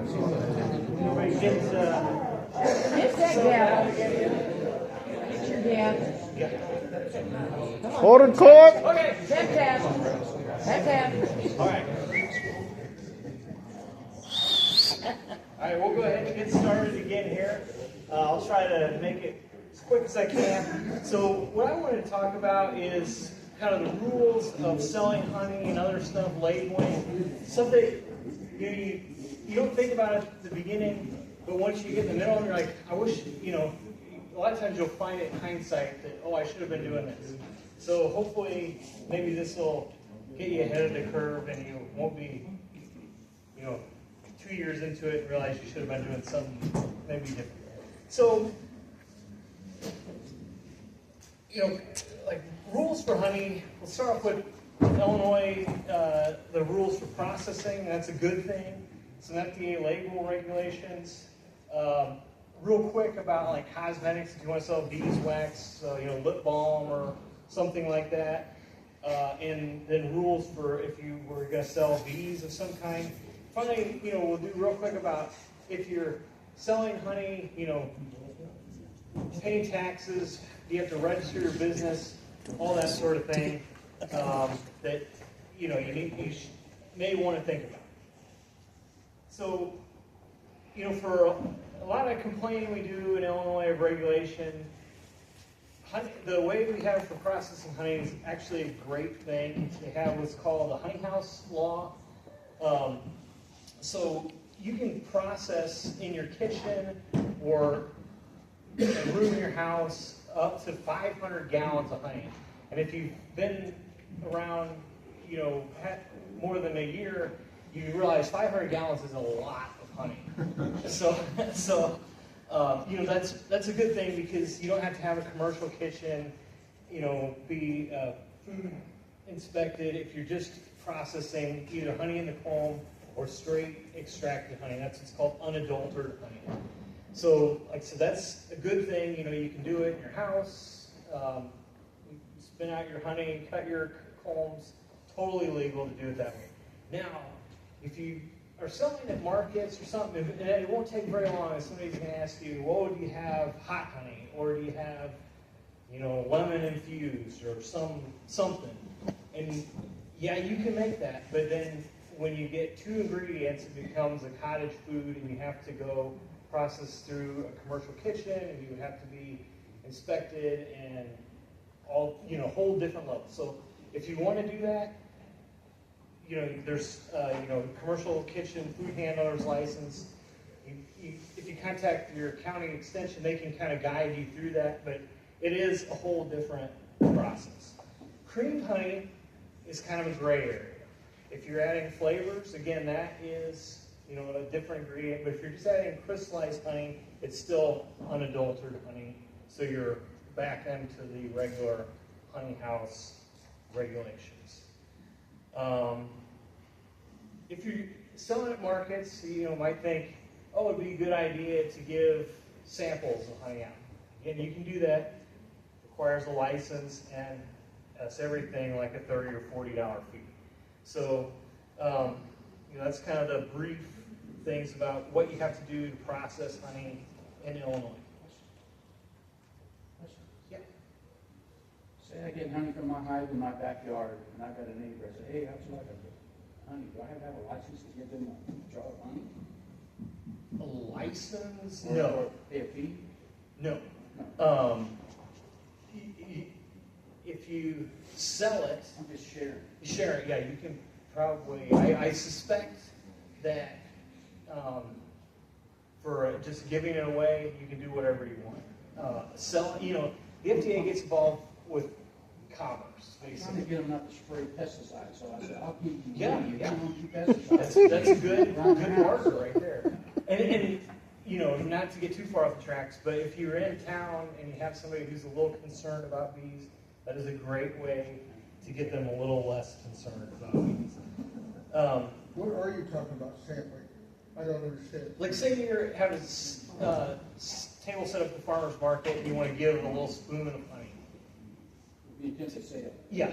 Everybody get that gavel. Get your gavel. Hold it, court. Okay. Tap. All right. All right, we'll go ahead and get started again here. I'll try to make it as quick as I can. So what I wanted to talk about is kind of the rules of selling honey and other stuff, labeling, stuff that you don't think about it at the beginning, but once you get in the middle, you're like, I wish, a lot of times you'll find it in hindsight that, oh, I should have been doing this. So hopefully, maybe this will get you ahead of the curve and you won't be, 2 years into it and realize you should have been doing something maybe different. So, like rules for honey, we'll start off with Illinois, the rules for processing. That's a good thing. Some FDA label regulations. Real quick about like cosmetics, if you want to sell beeswax, lip balm or something like that. And then rules for if you were going to sell bees of some kind. Finally, we'll do real quick about if you're selling honey, paying taxes, you have to register your business, all that sort of thing that you may want to think about. So, for a lot of complaining we do in Illinois of regulation, honey, the way we have for processing honey is actually a great thing. They have what's called the honey house law. So you can process in your kitchen or in a room in your house up to 500 gallons of honey. And if you've been around, more than a year, you realize 500 gallons is a lot of honey. So that's a good thing because you don't have to have a commercial kitchen, be food inspected if you're just processing either honey in the comb or straight extracted honey. That's what's called unadulterated honey. So, like I said, that's a good thing. You can do it in your house. Spin out your honey, cut your combs. Totally legal to do it that way. Now, if you are selling at markets or something, and it won't take very long, and somebody's going to ask you, "Oh, do you have hot honey, or do you have, lemon infused, or something?" And yeah, you can make that, but then when you get 2 ingredients, it becomes a cottage food, and you have to go process through a commercial kitchen, and you have to be inspected, and all whole different levels. So if you want to do that, there's commercial kitchen food handler's license. If you contact your county extension, they can kind of guide you through that, but it is a whole different process. Creamed honey is kind of a gray area. If you're adding flavors, again, that is a different ingredient. But if you're just adding crystallized honey, it's still unadulterated honey. So you're back into the regular honey house regulations. If you're selling at markets, you might think, oh, it'd be a good idea to give samples of honey out. And you can do that. It requires a license, and that's everything like a $30 or $40 fee. So that's kind of the brief things about what you have to do to process honey in Illinois. Yeah. Say I get honey from my hive in my backyard, and I've got a neighbor. I say, hey, how'd you like honey? Do I have to have a license to give them a jar of honey? A license? Or No. Pay a fee? No. If you sell it, I'm just sharing. Share it, yeah, you can probably, I suspect that for just giving it away, you can do whatever you want. The FDA gets involved with commerce, I'm trying to basically. get them not to spray pesticides, so I said, I'll keep you Yeah, money. yeah. You don't do pesticides. That's a good marker right there. And not to get too far off the tracks, but if you're in town and you have somebody who's a little concerned about bees, that is a great way to get them a little less concerned about bees. What are you talking about sampling? I don't understand. Like say you have a table set up at the farmer's market and you want to give a little spoon of honey. The intensive sale. Yeah.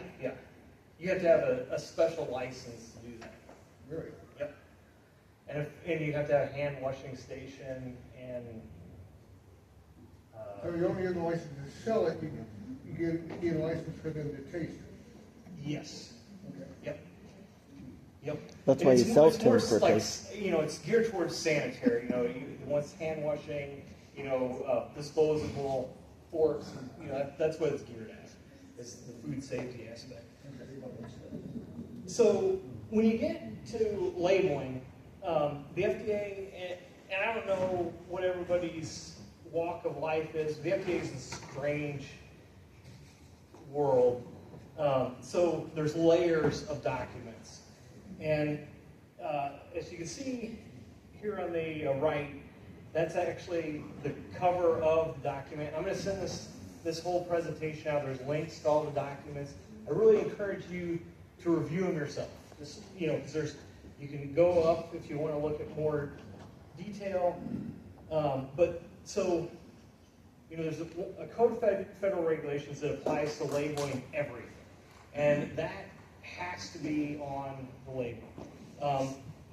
You have to have a special license to do that. Really? Yep. and you have to have a hand washing station and. So you only get a license to sell it, you get a license for them to taste it. Yes. Okay. Yep. That's And why it's you more- sell it's more to for like, taste. it's geared towards sanitary. Once hand washing, disposable forks. That's what it's geared at. It's the food safety aspect. So when you get to labeling, the FDA, and I don't know what everybody's walk of life is. The FDA is a strange world. So there's layers of documents. And as you can see here on the right, that's actually the cover of the document. I'm going to send this whole presentation out. There's links to all the documents. I really encourage you to review them yourself. Just, because you can go up if you want to look at more detail. There's a code of federal regulations that applies to labeling everything. And that has to be on the label.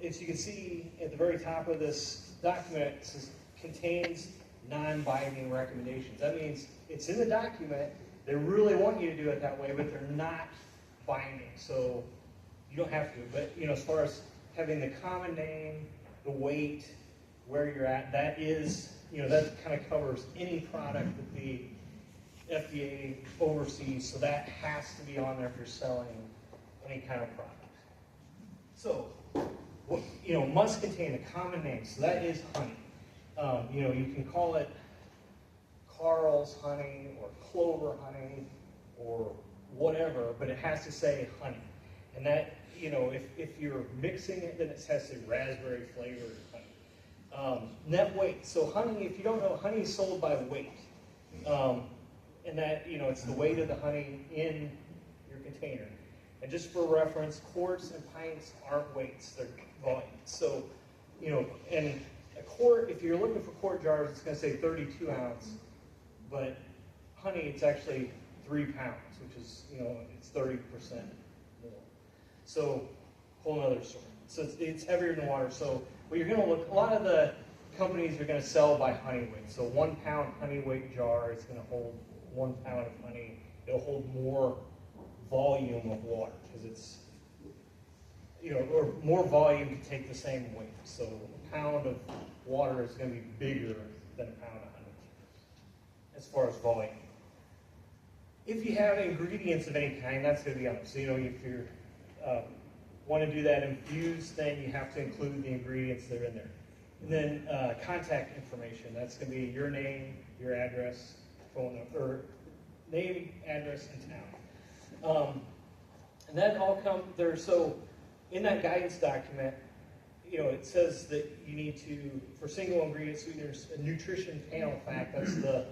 As you can see at the very top of this document, it says contains non-binding recommendations. That means it's in the document. They really want you to do it that way, but they're not binding. So you don't have to. But as far as having the common name, the weight, where you're at, that is, that kind of covers any product that the FDA oversees. So that has to be on there if you're selling any kind of product. So, must contain a common name. So that is honey. You can call it Carl's honey or Clover honey or whatever, but it has to say honey. And that, if you're mixing it, then it has to say raspberry flavored honey. Net weight. So honey, if you don't know, honey is sold by weight. And that, it's the weight of the honey in your container. And just for reference, quarts and pints aren't weights, they're volumes. So, and a quart, if you're looking for quart jars, it's going to say 32 ounce. But honey, it's actually 3 pounds, which is, it's 30% more. So, whole other story. So it's heavier than water. So what you're going to look, a lot of the companies are going to sell by honey weight. So 1 pound honey weight jar is going to hold 1 pound of honey. It'll hold more volume of water because it's, or more volume to take the same weight. So a pound of water is going to be bigger than a pound of honey as far as volume. If you have ingredients of any kind, that's going to be on it. So, if you want to do that infused thing, you have to include the ingredients that are in there. And then contact information. That's going to be your name, your address, phone number, or name, address, and town. And that all comes there. So in that guidance document, it says that you need to, for single ingredient sweeteners, a nutrition panel fact, that's the,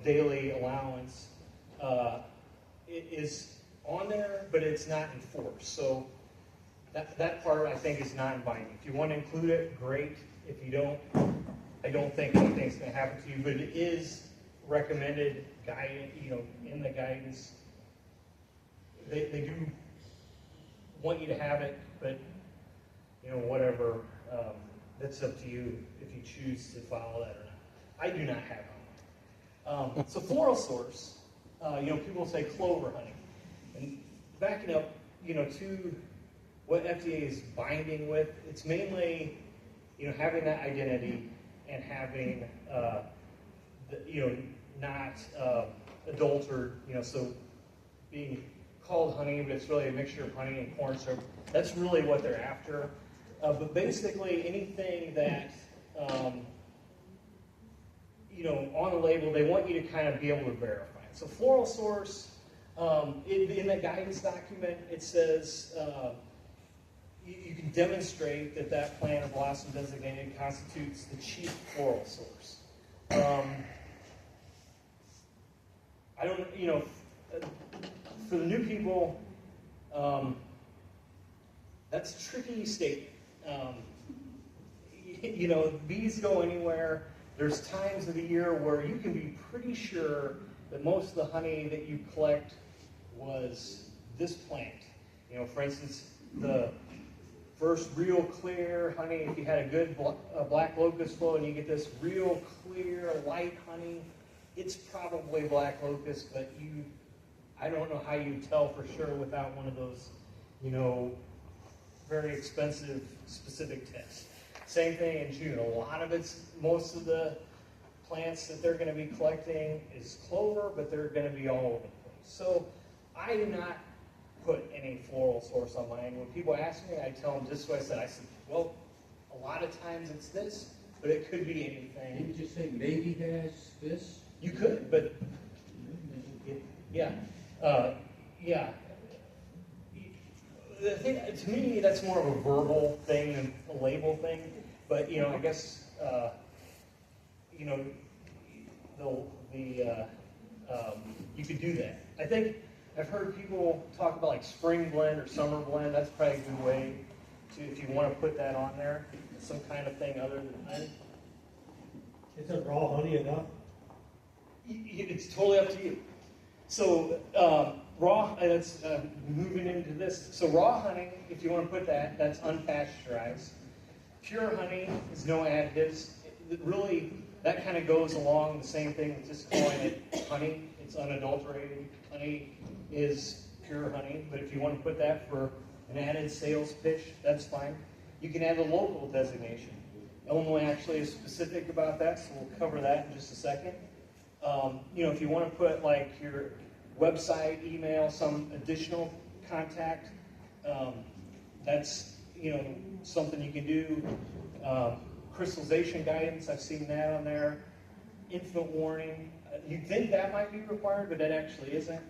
daily allowance, it is on there, but it's not enforced. So that part, I think, is non-binding. If you want to include it, great. If you don't, I don't think anything's going to happen to you, but it is recommended guidance, in the guidance. They do want you to have it, but, whatever, that's up to you if you choose to follow that or not. I do not have it. So floral source, people say clover honey. And backing up, to what FDA is binding with, it's mainly, having that identity and having, not adulterated, so being called honey, but it's really a mixture of honey and corn syrup. That's really what they're after. But basically, anything that, on the label, they want you to kind of be able to verify it. So floral source, in the guidance document, it says you can demonstrate that plant or blossom designated constitutes the chief floral source. I don't, for the new people, that's a tricky statement. Bees go anywhere. There's times of the year where you can be pretty sure that most of the honey that you collect was this plant. For instance, the first real clear honey. If you had a good black locust flow and you get this real clear, light honey, it's probably black locust, but I don't know how you tell for sure without one of those, very expensive specific tests. Same thing in June. Most of the plants that they're going to be collecting is clover, but they're going to be all over the place. So I do not put any floral source on mine. When people ask me, I tell them just what I said. I said, well, a lot of times it's this, but it could be anything. Didn't you say maybe has this? You could, but yeah. Yeah. The thing, to me, that's more of a verbal thing than a label thing. But I guess you could do that. I think I've heard people talk about like spring blend or summer blend. That's probably a good way to, if you want to put that on there, some kind of thing other than honey. Isn't raw honey enough? It's totally up to you. So raw, that's moving into this. So raw honey, if you want to put that, that's unpasteurized. Pure honey is no additives. Really, that kind of goes along the same thing with just calling it honey. It's unadulterated. Honey is pure honey. But if you want to put that for an added sales pitch, that's fine. You can add a local designation. Illinois actually is specific about that, so we'll cover that in just a second. If you want to put like your website, email, some additional contact, that's something you can do. Crystallization guidance, I've seen that on there. Infant warning, you'd think that might be required, but that actually isn't.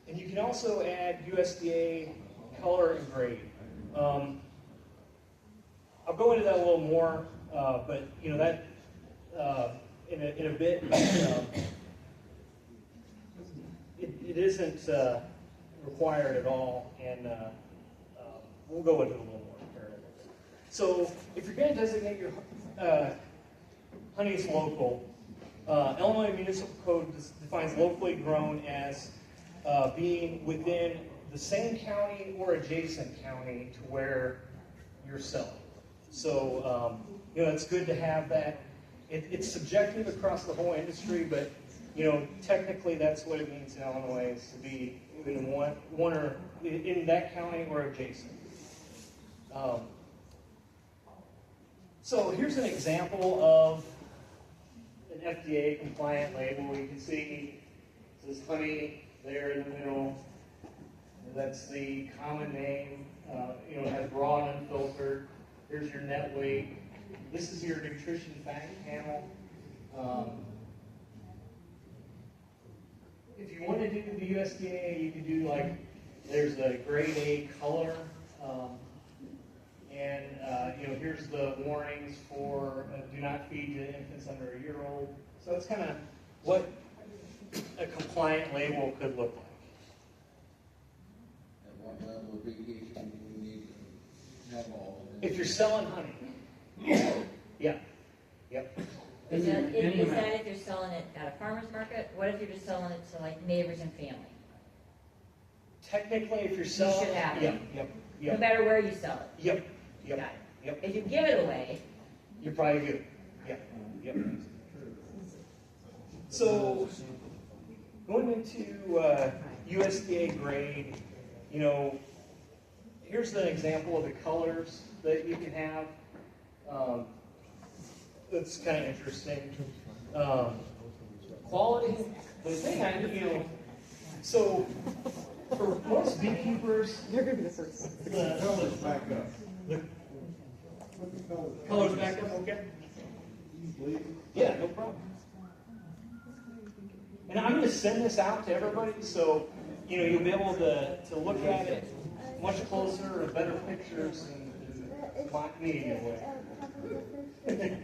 And you can also add USDA color and grade. I'll go into that a little more, but that in a bit. It isn't required at all, and we'll go into it a little more. So if you're going to designate your honey as local, Illinois Municipal Code defines locally grown as being within the same county or adjacent county to where you're selling. So it's good to have that. It's subjective across the whole industry, but technically that's what it means in Illinois, is to be in one or in that county or adjacent. So here's an example of an FDA compliant label. You can see it says honey there in the middle. That's the common name. It has raw and unfiltered. Here's your net weight. This is your nutrition fact panel. If you want to do the USDA, you can do there's a grade A color. And here's the warnings for do not feed to infants under a year-old. So it's kind of what a compliant label could look like. At what level of beekeeping do we need to have all of this? If you're selling honey. Yeah. Yep. Is that if you're selling it at a farmer's market? What if you're just selling it to like neighbors and family? Technically, if you're selling, should have it. Yep. No matter where you sell it. Yep. Got it. Yep. If you give it away, You're probably good. Yep. So going into USDA grade, here's an example of the colors that you can have. That's kind of interesting. Quality. The thing so for most beekeepers, You're going to be the first. the colors back up. Colors back up, okay? Yeah, no problem. And I'm going to send this out to everybody, so you'll be able to look at it much closer, or better pictures, and me anyway.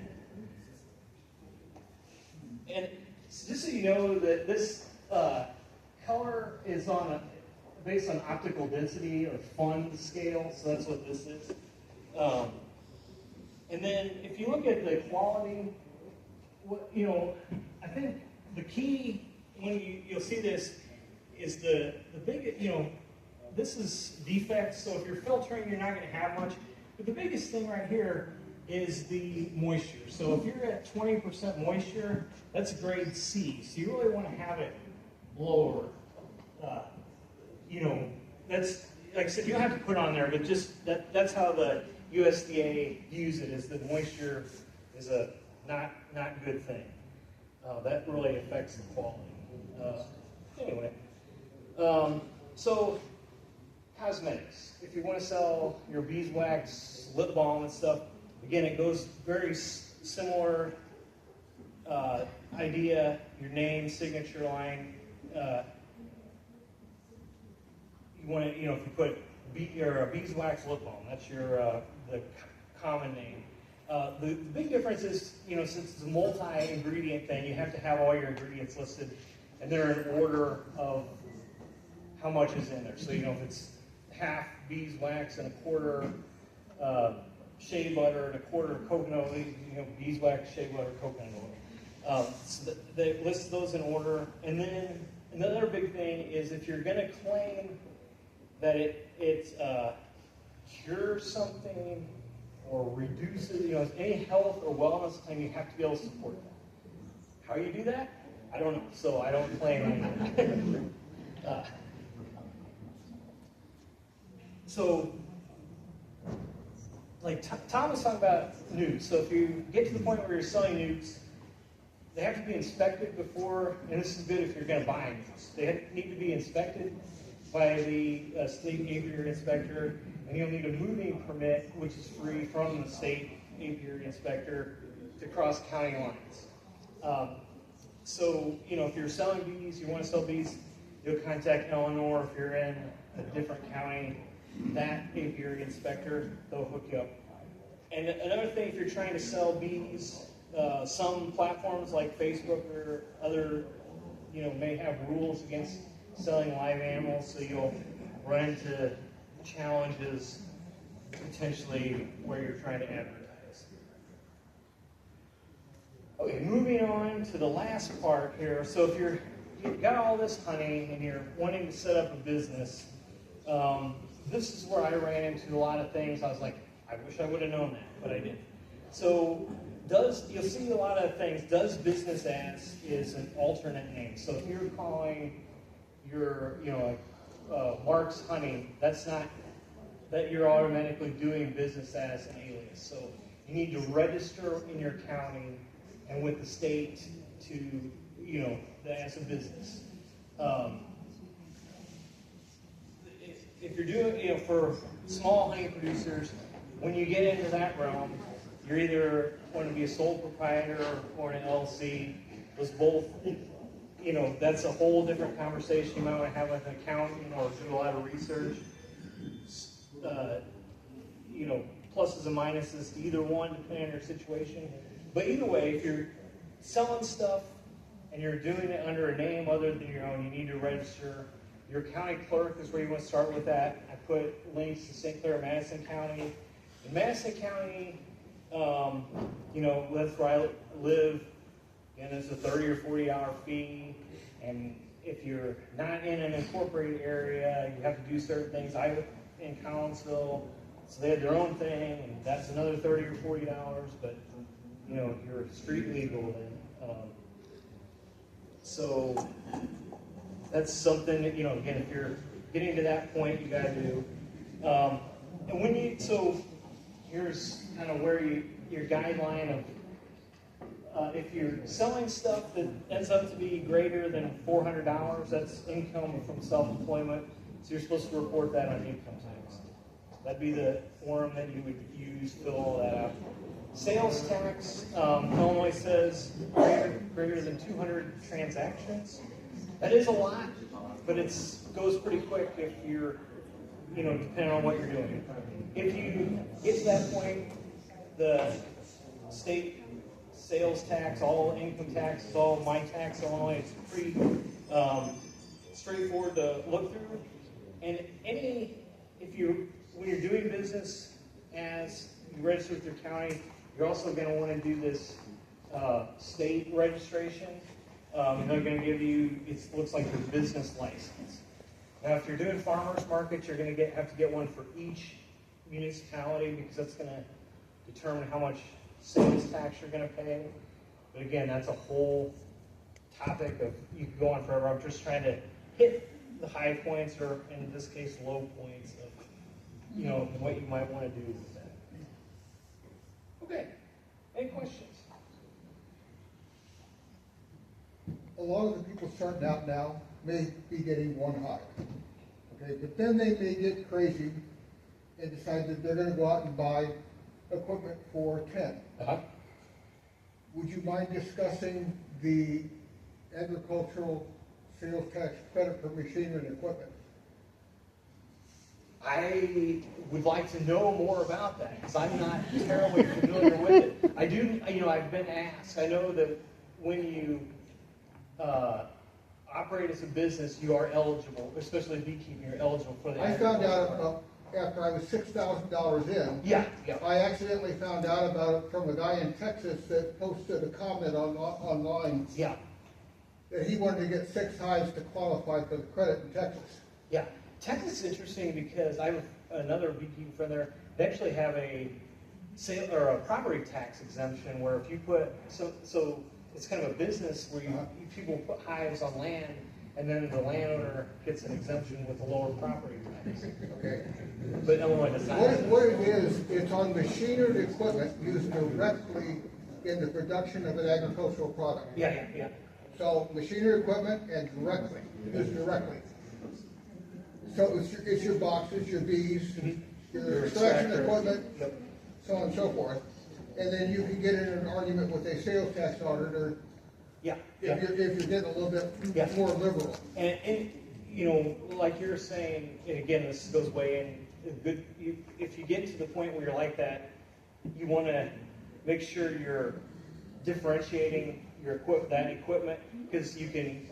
And just so you know that this color is based on optical density or Fund scale, so that's what this is. And then if you look at the quality, I think the key when you'll see this is the big, this is defects. So if you're filtering, you're not going to have much. But the biggest thing right here is the moisture. So if you're at 20% moisture, that's grade C. So you really want to have it lower. That's, like I said, you don't have to put it on there, but just that's how the USDA views it, is that moisture is a not good thing. That really affects the quality. Anyway, so cosmetics. If you want to sell your beeswax, lip balm and stuff, again, it goes very similar idea, your name, signature line. You want to, if you put beeswax lip balm, that's your the common name. The big difference is, since it's a multi-ingredient thing, you have to have all your ingredients listed, and they're in order of how much is in there. So, if it's half beeswax and a quarter shea butter and a quarter coconut oil, beeswax, shea butter, coconut oil. So they list those in order. And then another big thing is, if you're going to claim that it cures something or reduces, any health or wellness claim, you have to be able to support that. How you do that? I don't know. So I don't claim anything. So, like Tom was talking about newts. So if you get to the point where you're selling newts, they have to be inspected before, and this is good if you're going to buy newts. They need to be inspected by the state apiary inspector, and you'll need a moving permit, which is free from the state apiary inspector, to cross county lines. So, if you're selling bees, you want to sell bees, you'll contact Eleanor. If you're in a different county, that apiary inspector, they'll hook you up. And another thing, if you're trying to sell bees, some platforms like Facebook or other, may have rules against selling live animals, so you'll run into challenges potentially where you're trying to advertise. Okay, moving on to the last part here. So if you've got all this honey and you're wanting to set up a business, this is where I ran into a lot of things. I was like, I wish I would have known that, but I didn't. So you'll see a lot of things. Does business as is an alternate name. So if you're calling your, Marc's Honey, that's not that you're automatically doing business as an alias. So you need to register in your county and with the state to, as a business. If you're doing, for small honey producers, when you get into that realm, you're either going to be a sole proprietor or an LLC. Those both, that's a whole different conversation. You might want to have with an accountant or do a lot of research. Pluses and minuses to either one, depending on your situation. But either way, if you're selling stuff and you're doing it under a name other than your own, you need to register. Your county clerk is where you want to start with that. I put links to St. Clair, Madison County. In Madison County, that's where I live, and it's a 30 or 40-hour fee. And if you're not in an incorporated area, you have to do certain things. I live in Collinsville, so they had their own thing, and that's another $30 or $40. But you're street legal then. So that's something that, again, if you're getting to that point, you got to do. And so here's kind of where your guideline of if you're selling stuff that ends up to be greater than $400, that's income from self-employment. So you're supposed to report that on income tax. That'd be the form that you would use, fill all that out. Sales tax, Illinois says greater than 200 transactions. That is a lot, but it goes pretty quick if you're, depending on what you're doing. If you get to that point, the state sales tax, all income taxes, all my tax, Illinois, it's pretty straightforward to look through. And when you're doing business as you register with your county, you're also going to want to do this state registration. And they're going to give you, it looks like your business license. Now, if you're doing farmers markets, you're going to have to get one for each municipality because that's going to determine how much sales tax you're going to pay. But again, that's a whole topic of, you could go on forever. I'm just trying to hit the high points, or in this case, low points of, you know, what you might want to do with that. Okay, any questions? A lot of the people starting out now may be getting one hive. Okay, but then they may get crazy and decide that they're gonna go out and buy equipment for 10. Uh-huh. Would you mind discussing the agricultural sales tax credit for machinery and equipment? I would like to know more about that because I'm not terribly familiar with it. I do, you know, I've been asked. I know that when you operate as a business, you are eligible, especially beekeeping, you're eligible for the. I found out about, after I was $6,000 in. Yeah, yeah. I accidentally found out about it from a guy in Texas that posted a comment online Yeah, that he wanted to get 6 hives to qualify for the credit in Texas. yeah. Texas is interesting because I have another beekeeping friend there. They actually have a sale or a property tax exemption where if you put so it's kind of a business where people put hives on land, and then the landowner gets an exemption with a lower property tax. Okay. But Illinois does not. What it is, it's on machinery and equipment used directly in the production of an agricultural product. Yeah, yeah, yeah. So machinery, equipment, and directly, used directly. So it's your boxes, your bees, your extraction extractor. equipment, Yep. so on and so forth. And then you can get in an argument with a sales tax auditor Yeah, if yeah. you're getting a little bit Yeah. more liberal. And you know, like you're saying, and again, this goes way in. If you get to the point where you're like that, you want to make sure you're differentiating your equipment because you can.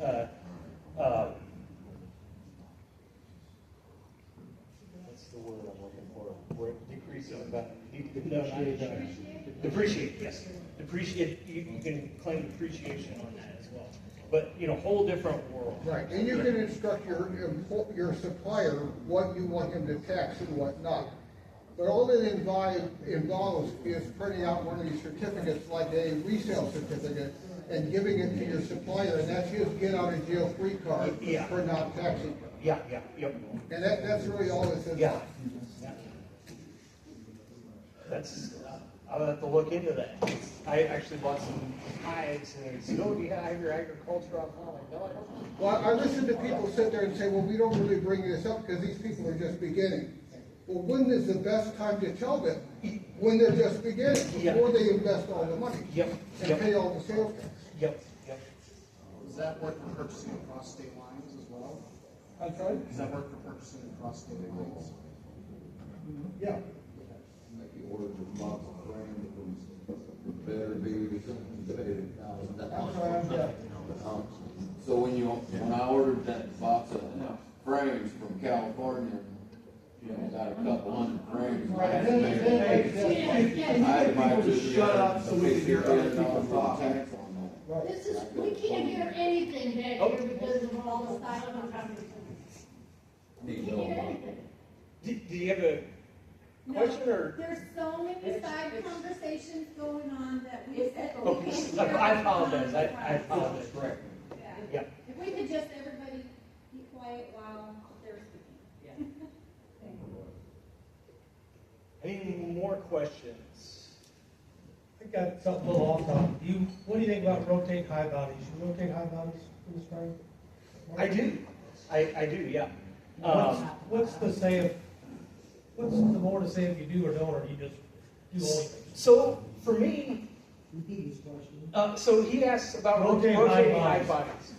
What's the word I'm looking for? Where it decreases about depreciate. Yes, depreciate. You can claim depreciation on that as well. But you know, whole different world. Right, and you can instruct your supplier what you want him to tax and what not. But all it involves is printing out one of these certificates, like a resale certificate, and giving it to your supplier, and that's his get out of jail free card Yeah. for not taxing. Yeah, yeah, yep. And that's really all this is. Yeah. Yeah. That's, I'll have to look into that. I actually bought some hives and they said, oh, do you have your agriculture off? I'm like, no, I don't. Well, I listen to people sit there and say, well, we don't really bring this up because these people are just beginning. Well, when is the best time to tell them? When they're just beginning, before they invest all the money. Yep, And yep. pay all the sales tax. Yep, yep. Does that work for purchasing across state lines as well? I'm sorry? Does that work for purchasing across state lines? Yeah. Like you ordered a box of brand from Better Bees, you paid $1,000. So when I ordered that box of frames from California, you know, got a couple hundred frames. I had to pay. I had to buy two. Shut up so we can hear other people talk. tax on that. This is, we can't hear anything back Oh. here because of all the silent conversations. We Need can't no hear money. anything. Do you have a question or? There's so many side conversations going on that we said. Oh, I apologize. I apologize. Correct. Yeah. If we could just, everybody be quiet while they're speaking. Any more questions? I got something a little off topic. What do you think about rotate high bodies? You rotate high bodies in the spring? I do. I do, yeah. What's the more to say if you do or don't, or you just do only things? So for me, so he asks about Rotating rotating high high bodies.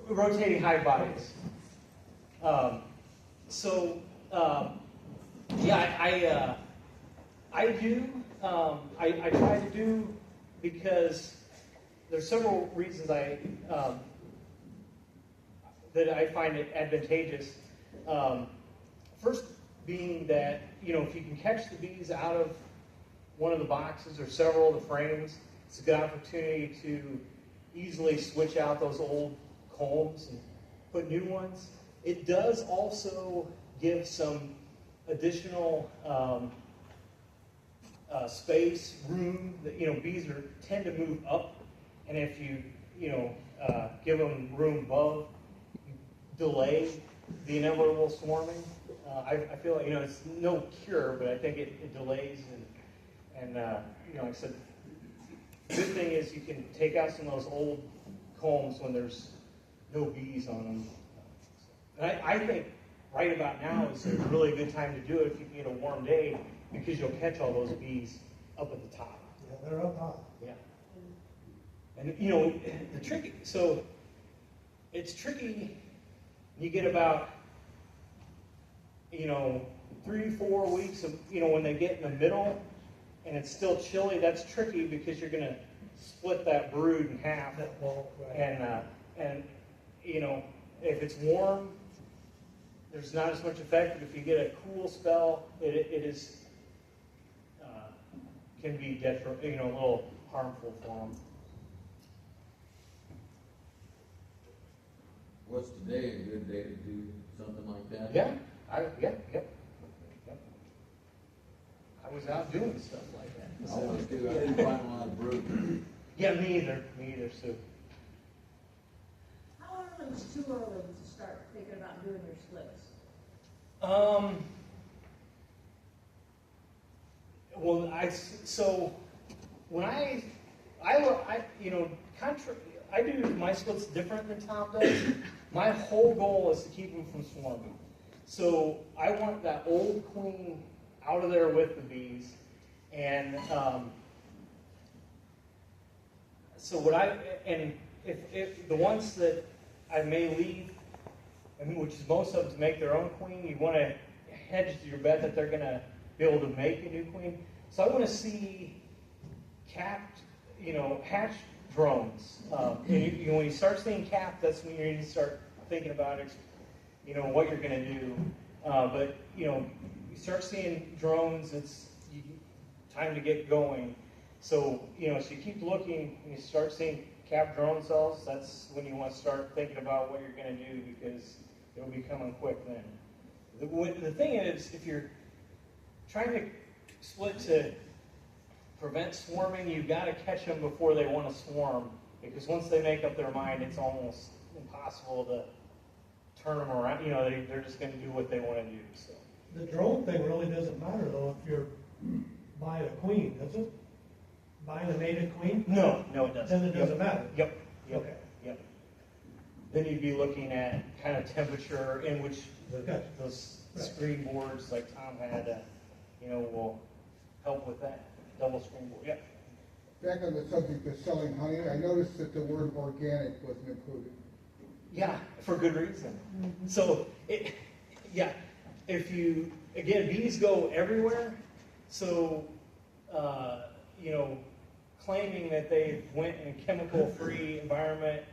Rotating high bodies. Yeah, I do. I try to do because there's several reasons that I find it advantageous. First being that, you know, if you can catch the bees out of one of the boxes or several of the frames, it's a good opportunity to easily switch out those old combs and put new ones. It does also give some additional space, room, that, bees tend to move up, and if you, give them room above, you delay the inevitable swarming. I feel like, it's no cure, but I think it delays, and like I said, the good thing is you can take out some of those old combs when there's no bees on them. And I think right about now is a really good time to do it if you can get a warm day, because you'll catch all those bees up at the top. Yeah, they're up high. Yeah. And it's tricky, you get about, 3-4 weeks of, when they get in the middle and it's still chilly, that's tricky because you're going to split that brood in half. Right. And if it's warm, there's not as much effect, but if you get a cool spell, it can be a little harmful for them. What's today a good day to do something like that? Yeah, yep. I was out doing stuff like that. I always do. I didn't find a lot of brood. Yeah, me either, Sue. How early is too early to start thinking about doing your splits? Well, I do my splits different than Tom does. My whole goal is to keep them from swarming. So I want that old queen out of there with the bees, and if the ones that I may leave, which is most of them, to make their own queen, you want to hedge your bet that they're going to be able to make a new queen. So I want to see capped, hatch drones. And when you start seeing capped, that's when you need to start thinking about it, what you're going to do. But you start seeing drones, it's time to get going. So so you keep looking, and you start seeing capped drone cells. That's when you want to start thinking about what you're going to do, because it'll be coming quick then. The thing is, if you're trying to split to prevent swarming, you've got to catch them before they want to swarm, because once they make up their mind, it's almost impossible to turn them around. They're just going to do what they want to do. So The drone thing really doesn't matter though if you're buying a queen, does it? Buying a mated queen? No, it doesn't. Then it doesn't matter. Yep. Okay. Then you'd be looking at kind of temperature in which Gotcha. those Right. screen boards like Tom had, will help with that. Double screen board. Yep. Back on the subject of selling honey, I noticed that the word organic wasn't included. Yeah, for good reason. So, bees go everywhere. So, claiming that they went in a chemical-free environment,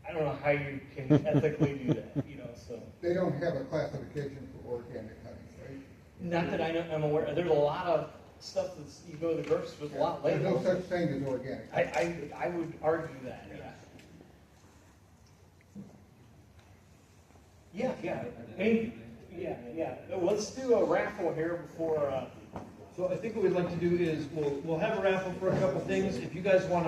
I don't know how you can ethically do that. So They don't have a classification for organic honey, right? not that I'm aware. There's a lot of stuff that's you go to the grocery store, there's a lot There's labeled. no such thing as organic. I would argue that. Yeah. Let's do a raffle here before. So I think what we'd like to do is we'll have a raffle for a couple things. If you guys want